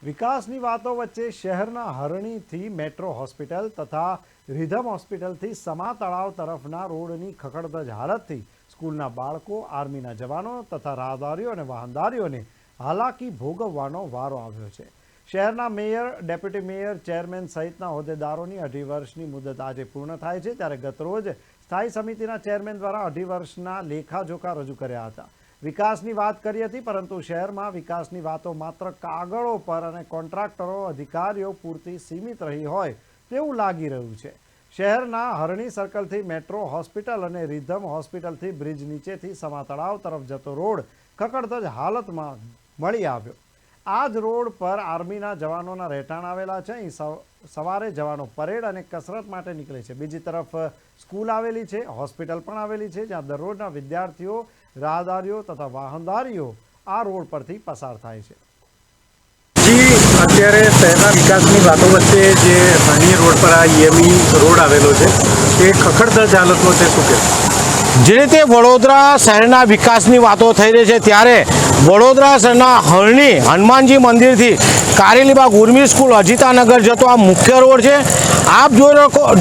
વિકાસની વાતો વચ્ચે શહેરના હરણીથી મેટ્રો હોસ્પિટલ તથા રિધમ હોસ્પિટલથી સમા તળાવ તરફના રોડની ખખડધજ હાલતથી સ્કૂલના બાળકો, આર્મીના જવાનો તથા રાહદારીઓ અને વાહનદારીઓને હાલાકી ભોગવવાનો વારો આવ્યો છે। શહેરના મેયર, ડેપ્યુટી મેયર, ચેરમેન સહિતના હોદ્દેદારોની 2.5 વર્ષની મુદત આજે પૂર્ણ થાય છે, ત્યારે ગતરોજ સ્થાયી સમિતિના ચેરમેન દ્વારા 2.5 વર્ષના લેખાજોખા રજૂ કર્યા હતા। વિકાસની વાત કરી હતી, પરંતુ શહેરમાં વિકાસની વાતો માત્ર કાગળો પર અને કોન્ટ્રાક્ટરો, અધિકારીઓ પૂરતી સીમિત રહી હોય તેવું લાગી રહ્યું છે। શહેરના હરણી સર્કલથી મેટ્રો હોસ્પિટલ અને રિધમ હોસ્પિટલથી બ્રિજ નીચેથી સમા તળાવ તરફ જતો રોડ ખખડધજ હાલતમાં મળી આવ્યો। આ જ રોડ પર આર્મીના જવાનોના રહેઠાણ આવેલા છે। અહીં સવારે જવાનો પરેડ અને કસરત માટે નીકળે છે। બીજી તરફ સ્કૂલ આવેલી છે, હોસ્પિટલ પણ આવેલી છે, જ્યાં દરરોજના વિદ્યાર્થીઓ, રાહદારીઓ તથા વાહનદારીઓ આ રોડ પરથી પસાર થાય છે। અત્યારે શહેરના વિકાસની વાતો વચ્ચે જે હરણી રોડ પર આ ઈએમઈ રોડ આવેલો છે તે ખખડધજ હાલતનો છે, શું કહેવું? જે રીતે વડોદરા શહેરના વિકાસની વાતો થઈ રહી છે, ત્યારે વડોદરા શહેરના હરણી હનુમાનજી મંદિરથી કારેલીબાગ ઉર્મી સ્કૂલ અજીતાનગર જતો આ મુખ્ય રોડ છે। આપ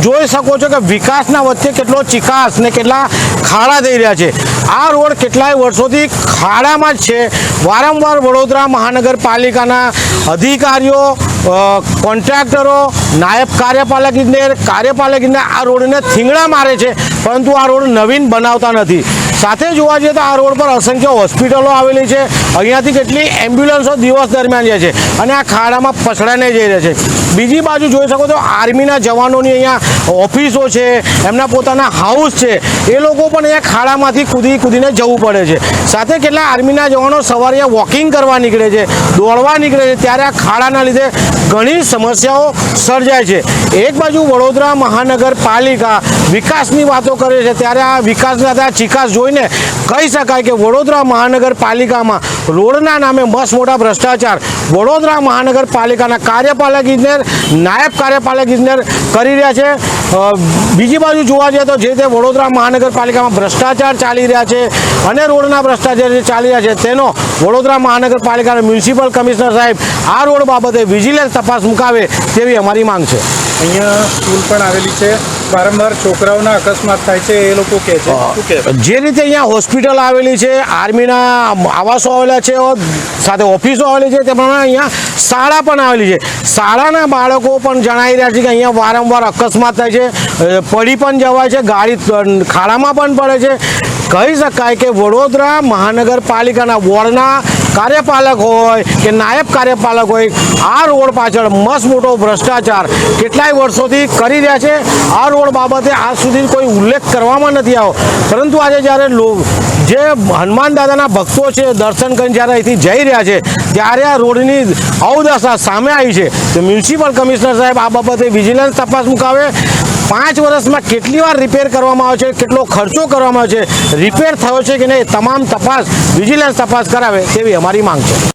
જોઈ શકો છો કે વિકાસના વચ્ચે કેટલો ચિકાસ ને કેટલા ખાડા થઈ રહ્યા છે। આ રોડ કેટલાય વર્ષોથી ખાડામાં જ છે। વારંવાર વડોદરા મહાનગરપાલિકાના અધિકારીઓ, કોન્ટ્રાક્ટરો, નાયબ કાર્યપાલક ઇજનેર આ રોડને થીંગડા મારે છે, પરંતુ આ રોડ નવીન બનાવતા નથી। સાથે જોવા જઈએ તો આ રોડ પર અસંખ્ય હોસ્પિટલો આવેલી છે। અહીંયાથી કેટલી એમ્બ્યુલન્સો દિવસ દરમિયાન જાય છે અને આ ખાડામાં પછડાઈને જઈ રહે છે। બીજી બાજુ જોઈ શકો તો આર્મીના જવાનોની અહીંયા ઓફિસો છે, એમના પોતાના હાઉસ છે, એ લોકો પણ અહીંયા ખાડામાંથી કૂદીને જવું પડે છે। સાથે કેટલા આર્મીના જવાનો સવારે વોકિંગ કરવા નીકળે છે, દોડવા નીકળે છે, ત્યારે આ ખાડાના લીધે ઘણી સમસ્યાઓ સર્જાય છે। એક બાજુ વડોદરા મહાનગરપાલિકા વિકાસની વાતો કરે છે, ત્યારે આ વિકાસના ચિકાસ જોઈને કહી શકાય કે વડોદરા મહાનગરપાલિકામાં રોડના નામે મસ્ત મોટા ભ્રષ્ટાચાર વડોદરા મહાનગરપાલિકાના કાર્યપાલક ઇજનેર, નાયબ કાર્યપાલક ઇજનેર કરી રહ્યા છે। બીજી બાજુ જોવા જઈએ તો જે તે વડોદરા મહાનગરપાલિકામાં ભ્રષ્ટાચાર ચાલી રહ્યા છે અને રોડના ભ્રષ્ટાચાર જે ચાલી રહ્યા છે તેનો વડોદરા મહાનગરપાલિકાના મ્યુનિસિપલ કમિશનર સાહેબ આ રોડ બાબતે વિજિલન્સ તપાસ મુકાવે તેવી અમારી માંગ છે। અહીંયા સ્કૂલ પણ આવેલી છે, વારંવાર છોકરાઓના અકસ્માત થાય છે, એ લોકો કહે છે, શું કહે? જે રીતે અહીંયા હોસ્પિટલ આવેલી છે, આર્મીના આવાસો આવેલા છે, સાથે ઓફિસો આવેલી છે, તે પ્રમાણે અહીંયા શાળા પણ આવેલી છે। શાળાના બાળકો પણ જણાવી રહ્યા છે કે અહીંયા વારંવાર અકસ્માત થાય છે, પડી પણ જવાય છે, ગાડી ખાડામાં પણ પડે છે। કહી શકાય કે વડોદરા મહાનગરપાલિકાના વોર્ડના કાર્યપાલક હોય કે નાયબ કાર્યપાલક હોય, આ રોડ પાછળ મસ્ત મોટો ભ્રષ્ટાચાર કેટલાય વર્ષોથી કરી રહ્યા છે। આ રોડ બાબતે આજ સુધી કોઈ ઉલ્લેખ કરવામાં નથી આવ્યો, પરંતુ આજે જ્યારે જે હનુમાન દાદાના ભક્તો છે દર્શન કરીને જ્યારે અહીંથી જઈ રહ્યા છે, ત્યારે આ રોડની અવદશા સામે આવી છે। તો મ્યુનિસિપલ કમિશનર સાહેબ આ બાબતે વિજિલન્સ તપાસ મુકાવે। 5 વર્ષમાં કેટલી વાર રિપેર કરવામાં આવે છે, કેટલો ખર્ચો કરવામાં આવે છે, રિપેર થયો છે કે નહીં, તમામ તપાસ વિજિલન્સ તપાસ કરાવે તેવી અમારી માંગ છે।